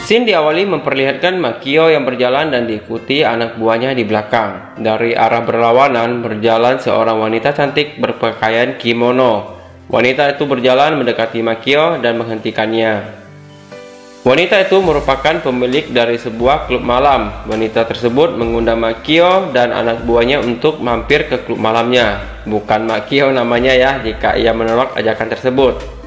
Scene diawali memperlihatkan Makio yang berjalan dan diikuti anak buahnya di belakang. Dari arah berlawanan berjalan seorang wanita cantik berpakaian kimono. Wanita itu berjalan mendekati Makio dan menghentikannya. Wanita itu merupakan pemilik dari sebuah klub malam. Wanita tersebut mengundang Makio dan anak buahnya untuk mampir ke klub malamnya. Bukan Makio namanya ya jika ia menolak ajakan tersebut.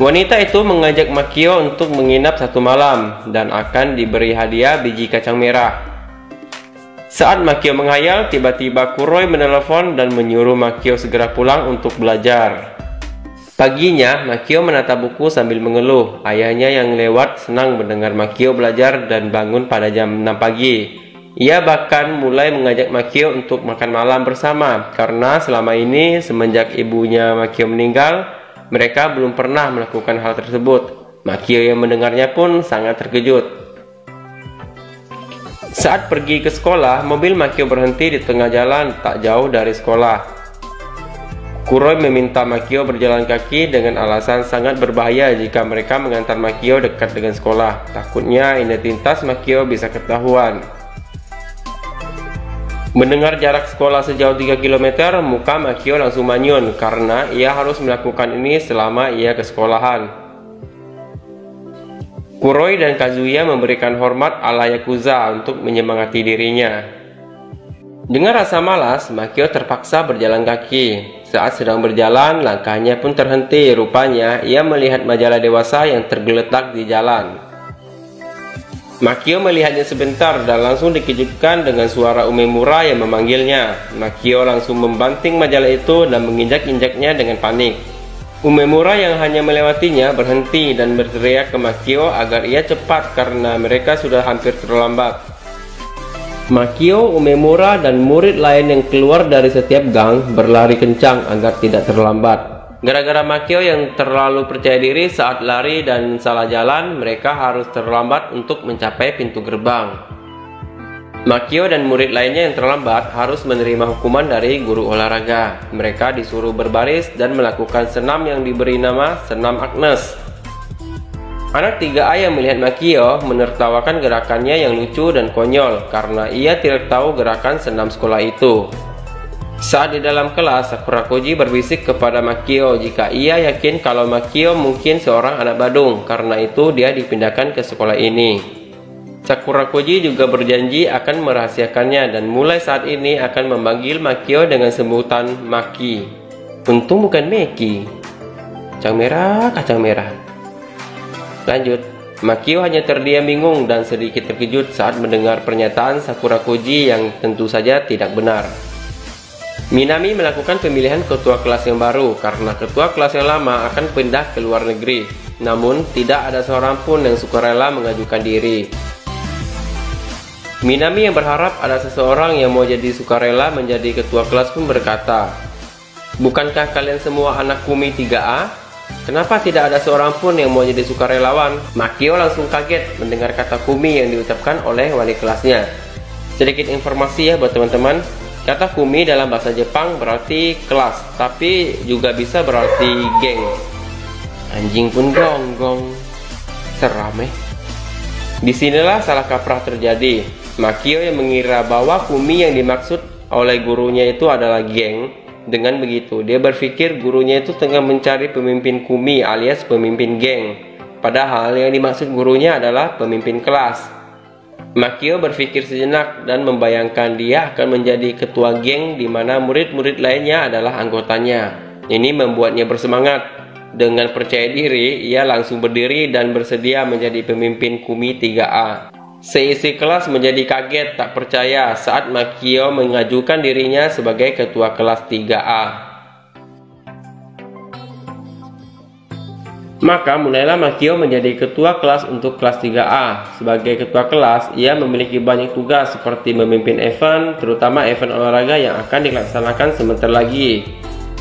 Wanita itu mengajak Makio untuk menginap satu malam dan akan diberi hadiah biji kacang merah. Saat Makio menghayal, tiba-tiba Kuroi menelepon dan menyuruh Makio segera pulang untuk belajar. Paginya, Makio menata buku sambil mengeluh. Ayahnya yang lewat senang mendengar Makio belajar dan bangun pada jam 6 pagi. Ia bahkan mulai mengajak Makio untuk makan malam bersama karena selama ini semenjak ibunya Makio meninggal, mereka belum pernah melakukan hal tersebut. Makio yang mendengarnya pun sangat terkejut. Saat pergi ke sekolah, mobil Makio berhenti di tengah jalan tak jauh dari sekolah. Kuroi meminta Makio berjalan kaki dengan alasan sangat berbahaya jika mereka mengantar Makio dekat dengan sekolah. Takutnya identitas Makio bisa ketahuan. Mendengar jarak sekolah sejauh 3 km, muka Makio langsung manyun karena ia harus melakukan ini selama ia ke sekolahan. Kuroi dan Kazuya memberikan hormat ala Yakuza untuk menyemangati dirinya. Dengan rasa malas, Makio terpaksa berjalan kaki. Saat sedang berjalan, langkahnya pun terhenti. Rupanya, ia melihat majalah dewasa yang tergeletak di jalan. Makio melihatnya sebentar dan langsung dikejutkan dengan suara Umemura yang memanggilnya. Makio langsung membanting majalah itu dan menginjak-injaknya dengan panik. Umemura yang hanya melewatinya berhenti dan berteriak ke Makio agar ia cepat karena mereka sudah hampir terlambat. Makio, Umemura, dan murid lain yang keluar dari setiap gang berlari kencang agar tidak terlambat. Gara-gara Makio yang terlalu percaya diri saat lari dan salah jalan, mereka harus terlambat untuk mencapai pintu gerbang. Makio dan murid lainnya yang terlambat harus menerima hukuman dari guru olahraga. Mereka disuruh berbaris dan melakukan senam yang diberi nama senam Agnes. Anak 3A yang melihat Makio menertawakan gerakannya yang lucu dan konyol karena ia tidak tahu gerakan senam sekolah itu. Saat di dalam kelas, Sakura Koji berbisik kepada Makio jika ia yakin kalau Makio mungkin seorang anak badung, karena itu dia dipindahkan ke sekolah ini. Sakura Koji juga berjanji akan merahasiakannya dan mulai saat ini akan memanggil Makio dengan sebutan Maki. Untung bukan Meki. Kacang merah, kacang merah. Lanjut, Makio hanya terdiam bingung dan sedikit terkejut saat mendengar pernyataan Sakura Koji yang tentu saja tidak benar. Minami melakukan pemilihan ketua kelas yang baru karena ketua kelas yang lama akan pindah ke luar negeri. Namun, tidak ada seorang pun yang sukarela mengajukan diri. Minami yang berharap ada seseorang yang mau jadi sukarela menjadi ketua kelas pun berkata, "Bukankah kalian semua anak Kumi 3A? Kenapa tidak ada seorang pun yang mau jadi sukarelawan?" Makio langsung kaget mendengar kata Kumi yang diucapkan oleh wali kelasnya. Sedikit informasi ya buat teman-teman. Kata Kumi dalam bahasa Jepang berarti kelas, tapi juga bisa berarti geng. Anjing pun gonggong. Seram. Disinilah salah kaprah terjadi. Makio yang mengira bahwa Kumi yang dimaksud oleh gurunya itu adalah geng. Dengan begitu, dia berpikir gurunya itu tengah mencari pemimpin Kumi alias pemimpin geng. Padahal yang dimaksud gurunya adalah pemimpin kelas. Makio berpikir sejenak dan membayangkan dia akan menjadi ketua geng di mana murid-murid lainnya adalah anggotanya. Ini membuatnya bersemangat. Dengan percaya diri, ia langsung berdiri dan bersedia menjadi pemimpin Kumi 3A. Seisi kelas menjadi kaget tak percaya saat Makio mengajukan dirinya sebagai ketua kelas 3A. Maka mulailah Makio menjadi ketua kelas untuk kelas 3A. Sebagai ketua kelas, ia memiliki banyak tugas seperti memimpin event, terutama event olahraga yang akan dilaksanakan sebentar lagi.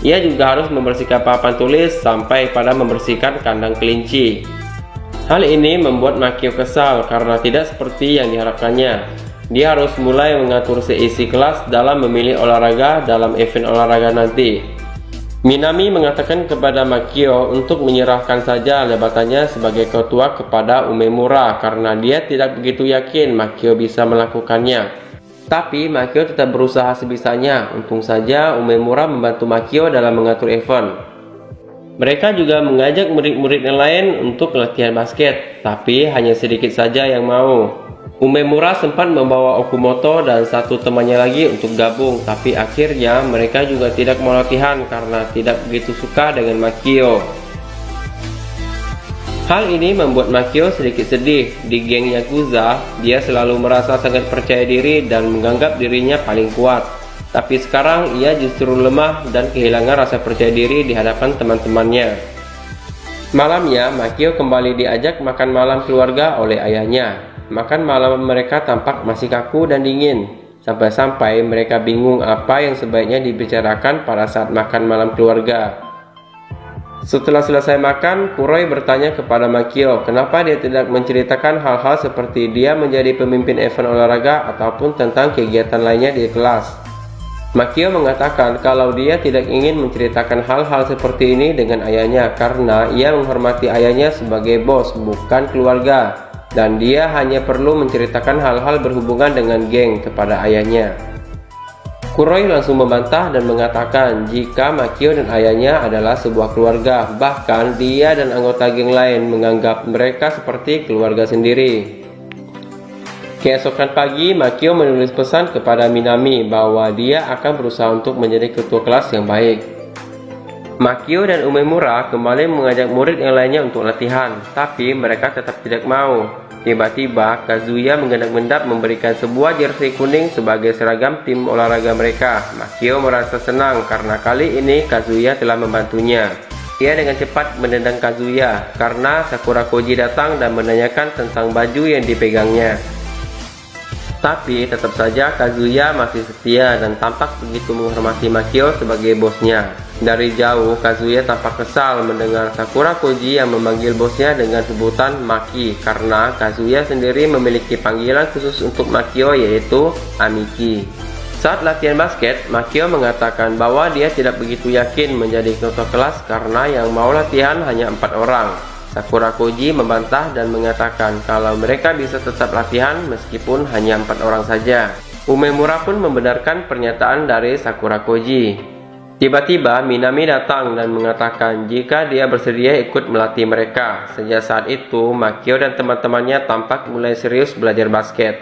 Ia juga harus membersihkan papan tulis sampai pada membersihkan kandang kelinci. Hal ini membuat Makio kesal karena tidak seperti yang diharapkannya. Dia harus mulai mengatur seisi kelas dalam memilih olahraga dalam event olahraga nanti. Minami mengatakan kepada Makio untuk menyerahkan saja jabatannya sebagai ketua kepada Umemura karena dia tidak begitu yakin Makio bisa melakukannya. Tapi Makio tetap berusaha sebisanya. Untung saja Umemura membantu Makio dalam mengatur event. Mereka juga mengajak murid-murid yang lain untuk latihan basket, tapi hanya sedikit saja yang mau. Umemura sempat membawa Okumoto dan satu temannya lagi untuk gabung, tapi akhirnya mereka juga tidak mau latihan karena tidak begitu suka dengan Makio. Hal ini membuat Makio sedikit sedih. Di geng Yakuza, dia selalu merasa sangat percaya diri dan menganggap dirinya paling kuat. Tapi sekarang ia justru lemah dan kehilangan rasa percaya diri di hadapan teman-temannya. Malamnya, Makio kembali diajak makan malam keluarga oleh ayahnya. Makan malam mereka tampak masih kaku dan dingin, sampai-sampai mereka bingung apa yang sebaiknya dibicarakan pada saat makan malam keluarga. Setelah selesai makan, Kuroi bertanya kepada Makio kenapa dia tidak menceritakan hal-hal seperti dia menjadi pemimpin event olahraga ataupun tentang kegiatan lainnya di kelas. Makio mengatakan kalau dia tidak ingin menceritakan hal-hal seperti ini dengan ayahnya karena ia menghormati ayahnya sebagai bos, bukan keluarga. Dan dia hanya perlu menceritakan hal-hal berhubungan dengan geng kepada ayahnya. Kuroi langsung membantah dan mengatakan jika Makio dan ayahnya adalah sebuah keluarga. Bahkan dia dan anggota geng lain menganggap mereka seperti keluarga sendiri. Keesokan pagi, Makio menulis pesan kepada Minami bahwa dia akan berusaha untuk menjadi ketua kelas yang baik. Makio dan Umemura kembali mengajak murid yang lainnya untuk latihan, tapi mereka tetap tidak mau. Tiba-tiba, Kazuya menggendak-gendak memberikan sebuah jersey kuning sebagai seragam tim olahraga mereka. Makio merasa senang karena kali ini Kazuya telah membantunya. Ia dengan cepat menendang Kazuya karena Sakura Koji datang dan menanyakan tentang baju yang dipegangnya. Tapi tetap saja Kazuya masih setia dan tampak begitu menghormati Makio sebagai bosnya. Dari jauh, Kazuya tampak kesal mendengar Sakura Koji yang memanggil bosnya dengan sebutan Maki karena Kazuya sendiri memiliki panggilan khusus untuk Makio yaitu Amiki. Saat latihan basket, Makio mengatakan bahwa dia tidak begitu yakin menjadi ketua kelas karena yang mau latihan hanya 4 orang. Sakura Koji membantah dan mengatakan kalau mereka bisa tetap latihan meskipun hanya 4 orang saja. Umemura pun membenarkan pernyataan dari Sakura Koji. Tiba-tiba Minami datang dan mengatakan jika dia bersedia ikut melatih mereka. Sejak saat itu, Makio dan teman-temannya tampak mulai serius belajar basket.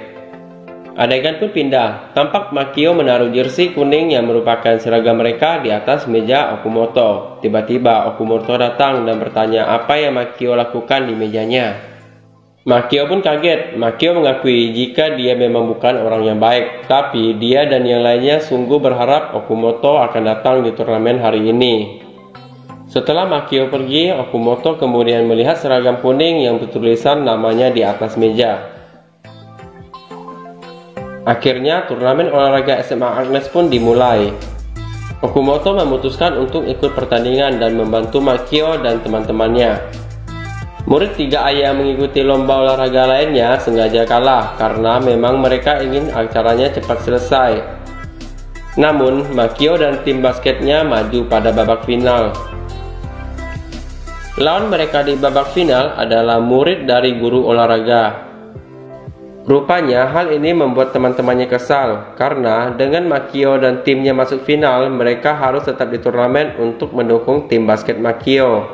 Adegan pun pindah. Tampak Makio menaruh jersey kuning yang merupakan seragam mereka di atas meja Okumoto. Tiba-tiba Okumoto datang dan bertanya apa yang Makio lakukan di mejanya. Makio pun kaget. Makio mengakui jika dia memang bukan orang yang baik, tapi dia dan yang lainnya sungguh berharap Okumoto akan datang di turnamen hari ini. Setelah Makio pergi, Okumoto kemudian melihat seragam kuning yang bertulisan namanya di atas meja. Akhirnya turnamen olahraga SMA Agnes pun dimulai. Okumoto memutuskan untuk ikut pertandingan dan membantu Makio dan teman-temannya. Murid 3A yang mengikuti lomba olahraga lainnya sengaja kalah karena memang mereka ingin acaranya cepat selesai. Namun, Makio dan tim basketnya maju pada babak final. Lawan mereka di babak final adalah murid dari guru olahraga. Rupanya hal ini membuat teman-temannya kesal karena dengan Makio dan timnya masuk final, mereka harus tetap di turnamen untuk mendukung tim basket Makio.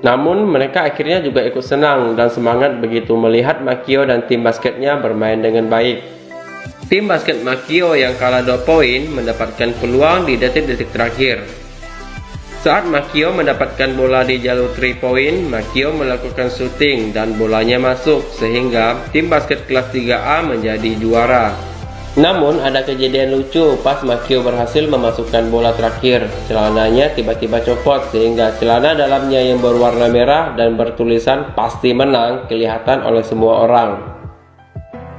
Namun mereka akhirnya juga ikut senang dan semangat begitu melihat Makio dan tim basketnya bermain dengan baik. Tim basket Makio yang kalah 2 poin mendapatkan peluang di detik-detik terakhir. Saat Makio mendapatkan bola di jalur 3 point, Makio melakukan shooting dan bolanya masuk sehingga tim basket kelas 3A menjadi juara. Namun ada kejadian lucu pas Makio berhasil memasukkan bola terakhir. Celananya tiba-tiba copot sehingga celana dalamnya yang berwarna merah dan bertulisan pasti menang kelihatan oleh semua orang.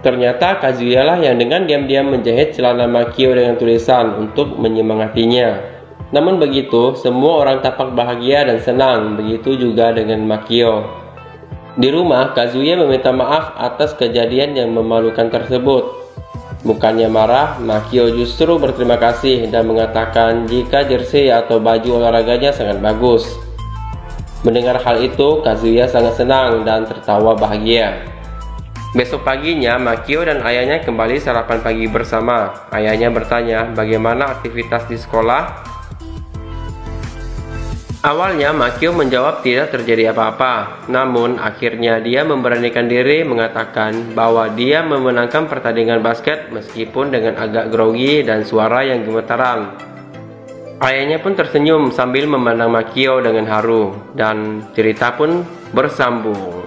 Ternyata Kazuya lah yang dengan diam-diam menjahit celana Makio dengan tulisan untuk menyemangatinya. Namun begitu, semua orang tampak bahagia dan senang, begitu juga dengan Makio. Di rumah, Kazuya meminta maaf atas kejadian yang memalukan tersebut. Bukannya marah, Makio justru berterima kasih dan mengatakan jika jersey atau baju olahraganya sangat bagus. Mendengar hal itu, Kazuya sangat senang dan tertawa bahagia. Besok paginya, Makio dan ayahnya kembali sarapan pagi bersama. Ayahnya bertanya bagaimana aktivitas di sekolah. Awalnya Makio menjawab tidak terjadi apa-apa, namun akhirnya dia memberanikan diri mengatakan bahwa dia memenangkan pertandingan basket meskipun dengan agak grogi dan suara yang gemetaran. Ayahnya pun tersenyum sambil memandang Makio dengan haru, dan cerita pun bersambung.